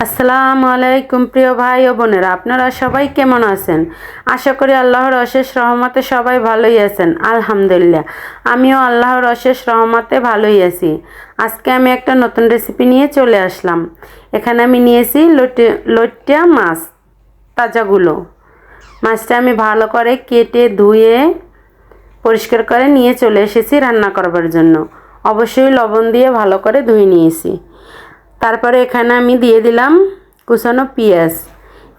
আসসালামু আলাইকুম প্রিয় ভাই ও বোনেরা, আপনারা সবাই কেমন আছেন? আশা করি আল্লাহর অশেষ রহমতে সবাই ভালোই আছেন। আলহামদুলিল্লাহ, আমিও আল্লাহর অশেষ রহমতে ভালোই আছি। আজকে আমি একটা নতুন রেসিপি নিয়ে চলে আসলাম। এখানে আমি নিয়েছি লইট্টা মাছ, তাজাগুলো। মাছটা আমি ভালো করে কেটে ধুয়ে পরিষ্কার করে নিয়ে চলে এসেছি রান্না করবার জন্য। অবশ্যই লবণ দিয়ে ভালো করে ধুয়ে নিয়েছি। তারপরে এখানে আমি দিয়ে দিলাম কুচানো পেঁয়াজ।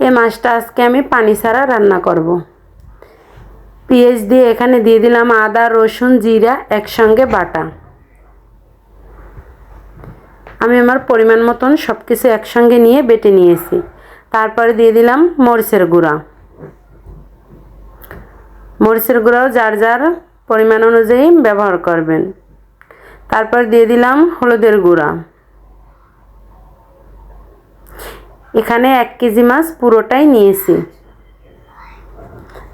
এই মাছটা আজকে আমি পানি ছাড়া রান্না করব। পেঁয়াজ দিয়ে এখানে দিয়ে দিলাম আদা, রসুন, জিরা একসঙ্গে বাটা। আমি আমার পরিমাণ মতন সব কিছু একসঙ্গে নিয়ে বেটে নিয়েছি। তারপরে দিয়ে দিলাম মরিচের গুঁড়া। মরিচের গুঁড়াও যার যার পরিমাণ অনুযায়ী ব্যবহার করবেন। তারপর দিয়ে দিলাম হলুদের গুঁড়া। এখানে 1 কেজি মাছ পুরোটাই নিয়েছি।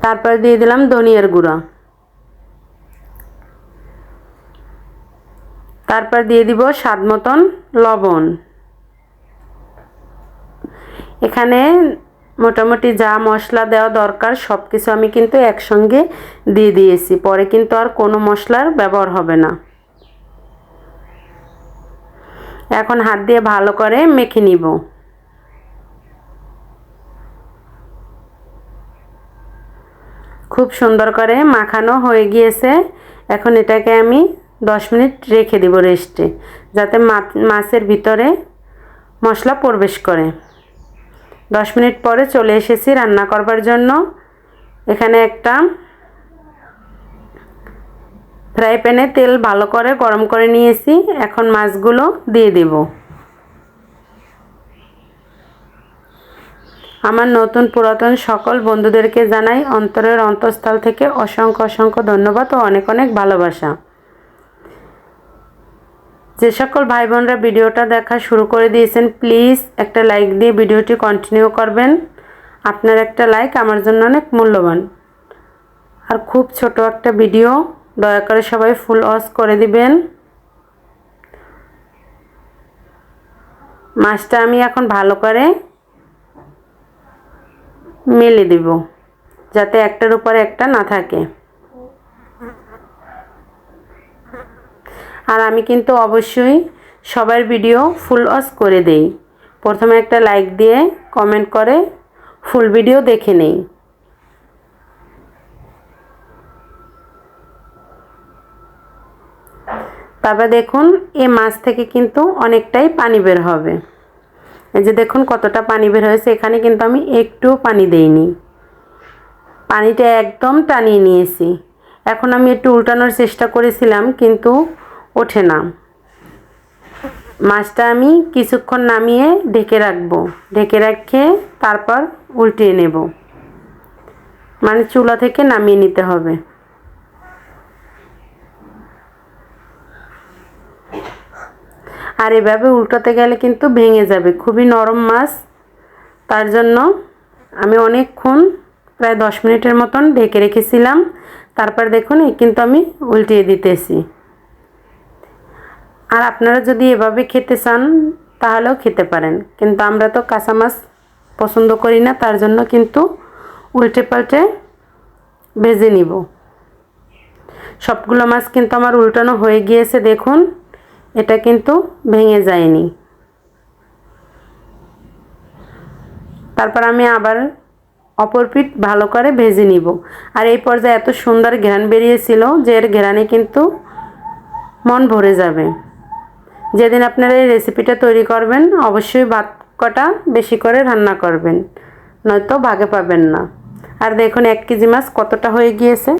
তারপর দিয়ে দিলাম ধনিয়ার গুঁড়া। তারপর দিয়ে দিব স্বাদ মতন লবণ। এখানে মোটামুটি যা মশলা দেওয়া দরকার সব কিছু আমি কিন্তু একসঙ্গে দিয়ে দিয়েছি। পরে কিন্তু আর কোনো মশলার ব্যবহার হবে না। এখন হাত দিয়ে ভালো করে মেখে নিব। খুব সুন্দর করে মাখানো হয়ে গিয়েছে। এখন এটাকে আমি 10 মিনিট রেখে দিব রেস্টে, যাতে মাছের ভিতরে মশলা প্রবেশ করে। 10 মিনিট পরে চলে এসেছি রান্না করবার জন্য। এখানে একটা ফ্রাই প্যানে তেল ভালো করে গরম করে নিয়েছি। এখন মাছগুলো দিয়ে দেব। আমার নতুন পুরাতন সকল বন্ধুদেরকে জানাই অন্তরের অন্তঃস্থল থেকে অসংখ্য অসংখ্য ধন্যবাদ ও অনেক অনেক ভালোবাসা। যে সকল ভাই বোনরা ভিডিওটা দেখা শুরু করে দিয়েছেন, প্লিজ একটা লাইক দিয়ে ভিডিওটি কন্টিনিউ করবেন। আপনার একটা লাইক আমার জন্য অনেক মূল্যবান। আর খুব ছোট একটা ভিডিও, দয়া করে সবাই ফুল ওয়াচ করে দিবেন। মাছটা আমি এখন ভালো করে মেলে দেব, যাতে একটার উপরে একটা না থাকে। আর আমি কিন্তু অবশ্যই সবার ভিডিও ফুল ওয়াচ করে দেই। প্রথমে একটা লাইক দিয়ে কমেন্ট করে ফুল ভিডিও দেখে নেই। তারপর দেখুন এই মাছ থেকে কিন্তু অনেকটাই পানি বের হবে। এই যে দেখুন কতটা পানি বের হয়েছে। এখানে কিন্তু আমি একটু পানি দেইনি, পানিটা একদম টানিয়ে নিয়েছি। এখন আমি একটু উল্টানোর চেষ্টা করেছিলাম কিন্তু ওঠে না। মাছটা আমি কিছুক্ষণ নামিয়ে ঢেকে রাখবো। ঢেকে রেখে তারপর উল্টিয়ে নেব, মানে চুলা থেকে নামিয়ে নিতে হবে। আর এভাবে উল্টাতে গেলে কিন্তু ভেঙে যাবে, খুবই নরম মাছ। তার জন্য আমি অনেকক্ষণ প্রায় 10 মিনিটের মতন ঢেকে রেখেছিলাম। তারপর দেখুন কিন্তু আমি উল্টিয়ে দিতেছি। আর আপনারা যদি এভাবে খেতে চান তাহলেও খেতে পারেন, কিন্তু আমরা তো কাঁচা মাছ পছন্দ করি না। তার জন্য কিন্তু উল্টে পাল্টে ভেজে নিব। সবগুলো মাছ কিন্তু আমার উল্টানো হয়ে গিয়েছে। দেখুন এটা কিন্তু ভেঙে যায়নি। তারপর আমি আবার অপর পিঠ ভালো করে ভেজে নিব। আর এই পর্যায়ে এত সুন্দর ঘ্রাণ বেরিয়েছিল যে এর ঘ্রাণে কিন্তু মন ভরে যাবে। যেদিন আপনারা এই রেসিপিটা তৈরি করবেন অবশ্যই ভাত কটা বেশি করে রান্না করবেন, নয়তো ভাগে পাবেন না। আর দেখুন 1 কেজি মাছ কতটা হয়ে গিয়েছে।